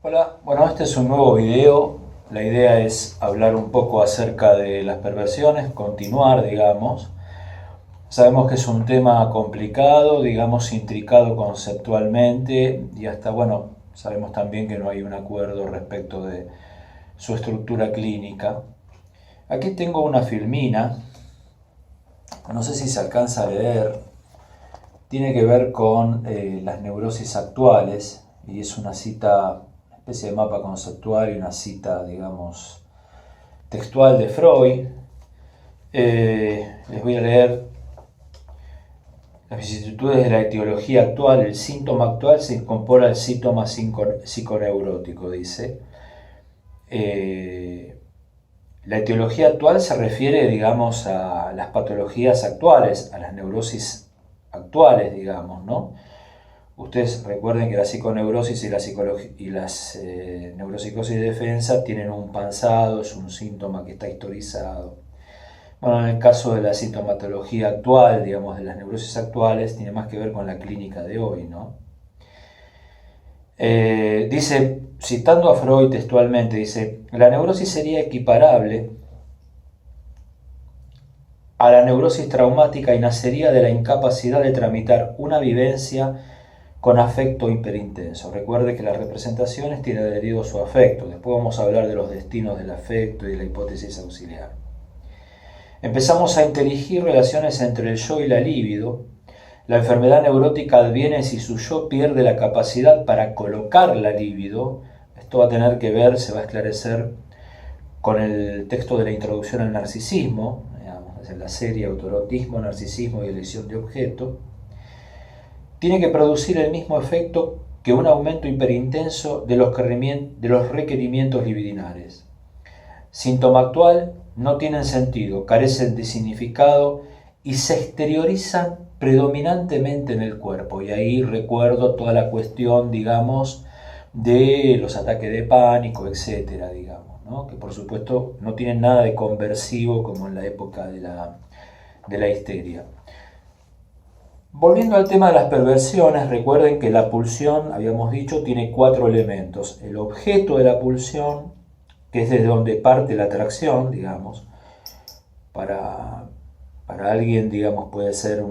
Hola, bueno, este es un nuevo video. La idea es hablar un poco acerca de las perversiones, continuar, digamos. Sabemos que es un tema complicado, digamos, intricado conceptualmente y hasta, bueno, sabemos también que no hay un acuerdo respecto de su estructura clínica. Aquí tengo una filmina, no sé si se alcanza a leer, tiene que ver con las neurosis actuales y es una cita, una especie de mapa conceptual y una cita, digamos, textual de Freud. Les voy a leer las vicisitudes de la etiología actual. El síntoma actual se incorpora al síntoma psiconeurótico, dice. La etiología actual se refiere, digamos, a las patologías actuales, a las neurosis actuales, digamos, ¿no? Ustedes recuerden que la psiconeurosis y las neuropsicosis de defensa tienen un pasado, es un síntoma que está historizado. Bueno, en el caso de la sintomatología actual, digamos, de las neurosis actuales, tiene más que ver con la clínica de hoy, ¿no? Dice, citando a Freud textualmente, dice, la neurosis sería equiparable a la neurosis traumática y nacería de la incapacidad de tramitar una vivencia con afecto hiperintenso. Recuerde que las representaciones tienen adherido su afecto. Después vamos a hablar de los destinos del afecto y de la hipótesis auxiliar. Empezamos a inteligir relaciones entre el yo y la libido. La enfermedad neurótica adviene si su yo pierde la capacidad para colocar la libido. Esto va a tener que ver, se va a esclarecer con el texto de la introducción al narcisismo, digamos, en la serie Autoerotismo, Narcisismo y Elección de Objeto. Tiene que producir el mismo efecto que un aumento hiperintenso de los requerimientos libidinales. Síntoma actual, no tienen sentido, carecen de significado y se exteriorizan predominantemente en el cuerpo. Y ahí recuerdo toda la cuestión, digamos, de los ataques de pánico, etcétera, digamos, ¿no? Que por supuesto no tienen nada de conversivo como en la época de la histeria. Volviendo al tema de las perversiones, recuerden que la pulsión, habíamos dicho, tiene 4 elementos. El objeto de la pulsión, que es desde donde parte la atracción, digamos, para, para alguien, digamos, puede ser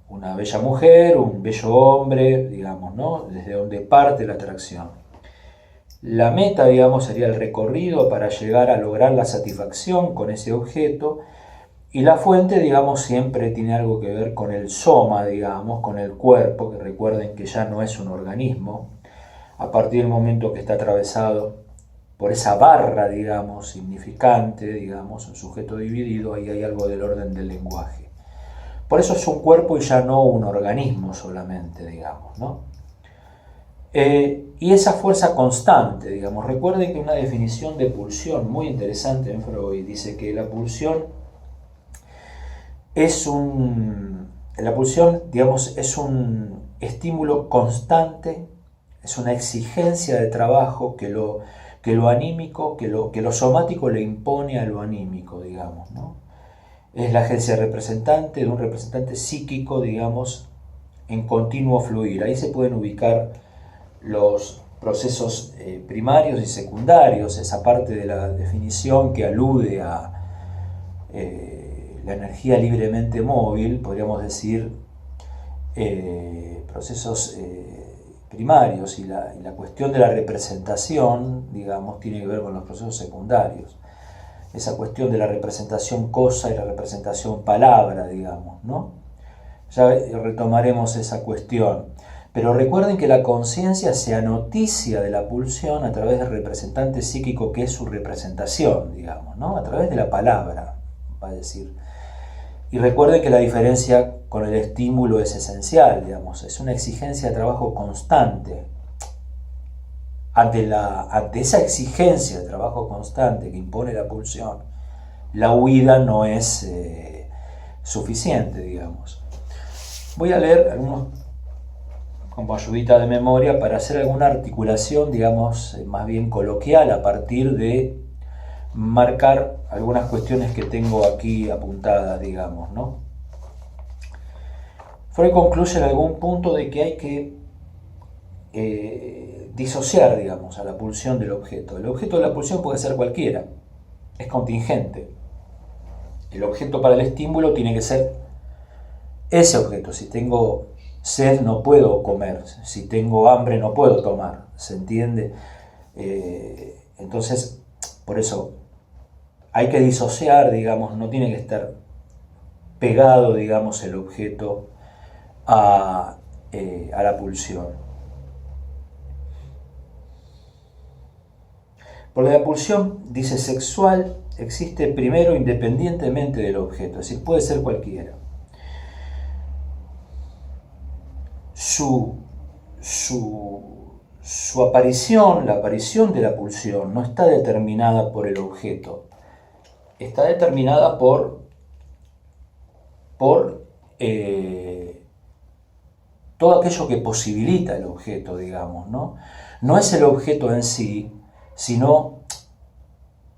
una bella mujer, un bello hombre, digamos, ¿no? Desde donde parte la atracción. La meta, digamos, sería el recorrido para llegar a lograr la satisfacción con ese objeto. Y la fuente, digamos, siempre tiene algo que ver con el soma, digamos, con el cuerpo, que recuerden que ya no es un organismo. A partir del momento que está atravesado por esa barra, digamos, significante, digamos, un sujeto dividido, ahí hay algo del orden del lenguaje. Por eso es un cuerpo y ya no un organismo solamente, digamos, ¿no? Y esa fuerza constante, digamos, recuerden que una definición de pulsión muy interesante en Freud dice que la pulsión la pulsión, digamos, es un estímulo constante, es una exigencia de trabajo que lo anímico, que lo somático le impone a lo anímico, digamos, ¿no? Es la agencia representante de un representante psíquico, digamos, en continuo fluir. Ahí se pueden ubicar los procesos primarios y secundarios, esa parte de la definición que alude a la energía libremente móvil, podríamos decir, procesos primarios y la cuestión de la representación, digamos, tiene que ver con los procesos secundarios. Esa cuestión de la representación cosa y la representación palabra, digamos, ¿no? Ya retomaremos esa cuestión. Pero recuerden que la conciencia se anoticia de la pulsión a través del representante psíquico que es su representación, digamos, ¿no? A través de la palabra, va a decir. Y recuerden que la diferencia con el estímulo es esencial, digamos, es una exigencia de trabajo constante. Ante esa exigencia de trabajo constante que impone la pulsión, la huida no es suficiente, digamos. Voy a leer algunos como ayudita de memoria para hacer alguna articulación, digamos, más bien coloquial a partir de marcar algunas cuestiones que tengo aquí apuntadas, digamos, ¿no? Freud concluye en algún punto de que hay que disociar, digamos, a la pulsión del objeto. El objeto de la pulsión puede ser cualquiera, es contingente. El objeto para el estímulo tiene que ser ese objeto. Si tengo sed no puedo comer, si tengo hambre no puedo tomar, ¿se entiende? Entonces, por eso hay que disociar, digamos, no tiene que estar pegado, digamos, el objeto a la pulsión. Porque la pulsión, dice, sexual existe primero independientemente del objeto, es decir, puede ser cualquiera. Su aparición, la aparición de la pulsión, no está determinada por el objeto, está determinada por todo aquello que posibilita el objeto, digamos, ¿no? No es el objeto en sí, sino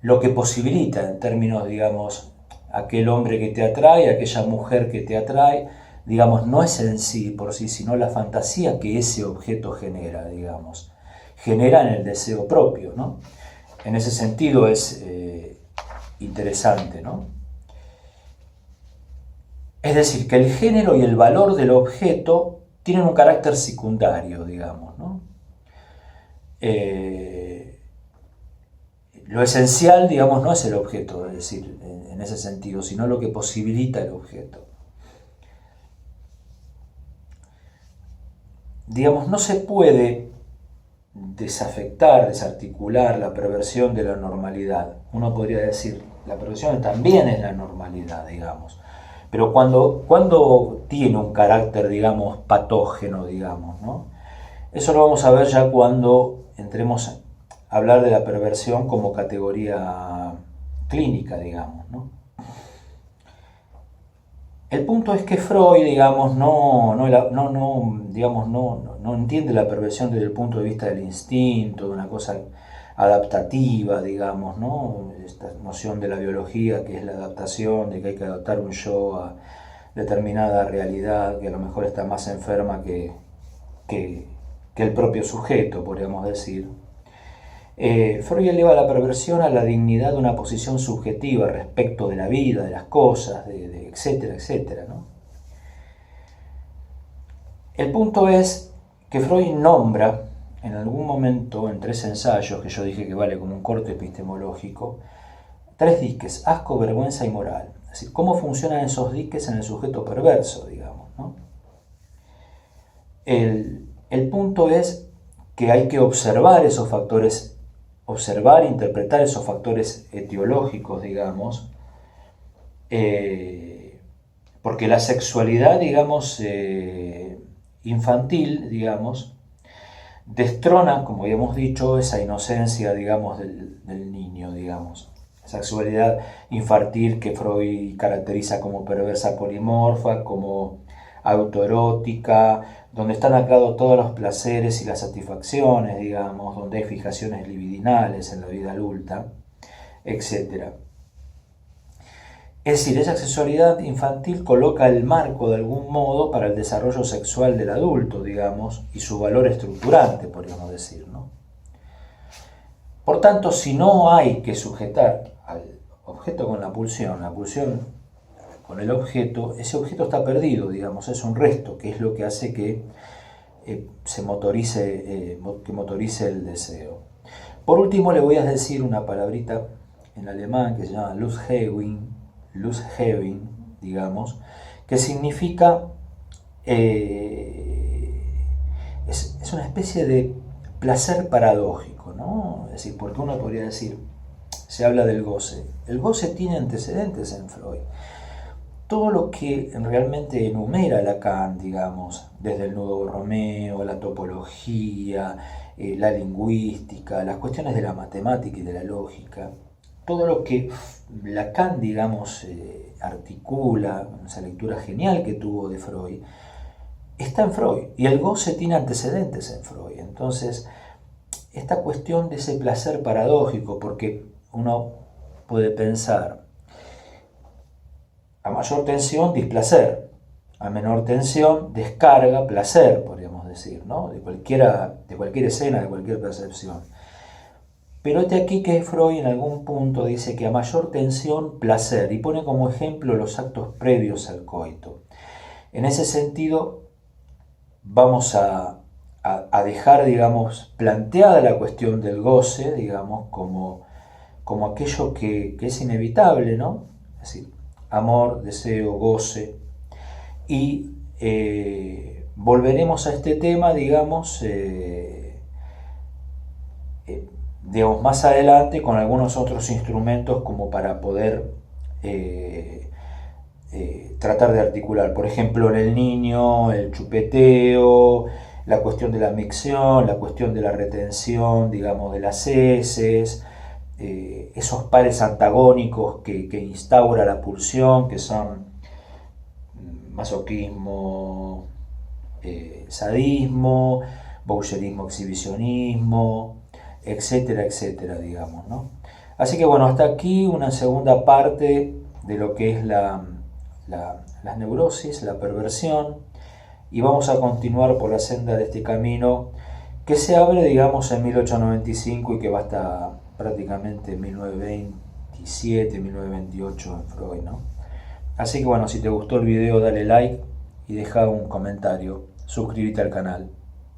lo que posibilita en términos, digamos, aquel hombre que te atrae, aquella mujer que te atrae, digamos, no es en sí por sí, sino la fantasía que ese objeto genera, digamos, genera en el deseo propio, ¿no? En ese sentido es interesante, ¿no? Es decir, que el género y el valor del objeto tienen un carácter secundario, digamos, ¿no? Lo esencial, digamos, no es el objeto, es decir, en ese sentido, sino lo que posibilita el objeto. Digamos, no se puede desafectar, desarticular la perversión de la normalidad. Uno podría decir, la perversión también es la normalidad, digamos. Pero cuando tiene un carácter, digamos, patógeno, digamos, ¿no? Eso lo vamos a ver ya cuando entremos a hablar de la perversión como categoría clínica, digamos, ¿no? El punto es que Freud, digamos, no entiende la perversión desde el punto de vista del instinto, de una cosa adaptativa, digamos, ¿no? Esta noción de la biología que es la adaptación, de que hay que adaptar un yo a determinada realidad que a lo mejor está más enferma que el propio sujeto, podríamos decir. Freud eleva la perversión a la dignidad de una posición subjetiva respecto de la vida, de las cosas, etcétera, etcétera, ¿no? El punto es que Freud nombra en algún momento, en 3 ensayos, que yo dije que vale como un corte epistemológico, 3 diques: asco, vergüenza y moral. Es decir, cómo funcionan esos diques en el sujeto perverso, digamos, ¿no? El punto es que hay que observar esos factores, interpretar esos factores etiológicos, digamos, porque la sexualidad, digamos, infantil, digamos, destrona, como habíamos dicho, esa inocencia, digamos, del niño, digamos. Sexualidad infantil que Freud caracteriza como perversa polimorfa, como autoerótica, donde están anclados todos los placeres y las satisfacciones, digamos, donde hay fijaciones libidinales en la vida adulta, etc. Es decir, esa sexualidad infantil coloca el marco de algún modo para el desarrollo sexual del adulto, digamos, y su valor estructurante, podríamos decir, ¿no? Por tanto, si no hay que sujetar al objeto con la pulsión con el objeto, ese objeto está perdido, digamos, es un resto, que es lo que hace que se motorice el deseo. Por último, le voy a decir una palabrita en alemán que se llama Lustgewinn, digamos, que significa, es una especie de placer paradójico, ¿no? Es decir, porque uno podría decir, se habla del goce. El goce tiene antecedentes en Freud. Todo lo que realmente enumera Lacan, digamos, desde el nudo borromeo, la topología, la lingüística, las cuestiones de la matemática y de la lógica, todo lo que Lacan, digamos, articula, esa lectura genial que tuvo de Freud, está en Freud, y el goce tiene antecedentes en Freud. Entonces, esta cuestión de ese placer paradójico, porque uno puede pensar, a mayor tensión, displacer, a menor tensión, descarga, placer, podríamos decir. decir, ¿no? De cualquier escena, de cualquier percepción. Pero este aquí que Freud en algún punto dice que a mayor tensión, placer, y pone como ejemplo los actos previos al coito. En ese sentido, vamos a dejar, digamos, planteada la cuestión del goce, digamos, como aquello que es inevitable, ¿no? Es decir, amor, deseo, goce. Y volveremos a este tema, digamos, más adelante con algunos otros instrumentos como para poder tratar de articular. Por ejemplo, en el niño, el chupeteo, la cuestión de la micción, la cuestión de la retención, digamos, de las heces, esos pares antagónicos que instaura la pulsión, que son masoquismo, sadismo, voyeurismo, exhibicionismo, etcétera, etcétera, digamos, ¿no? Así que bueno, hasta aquí una segunda parte de lo que es las neurosis, la perversión, y vamos a continuar por la senda de este camino que se abre, digamos, en 1895 y que va hasta prácticamente 1927, 1928 en Freud, ¿no? Así que bueno, si te gustó el video dale like y deja un comentario, suscríbete al canal.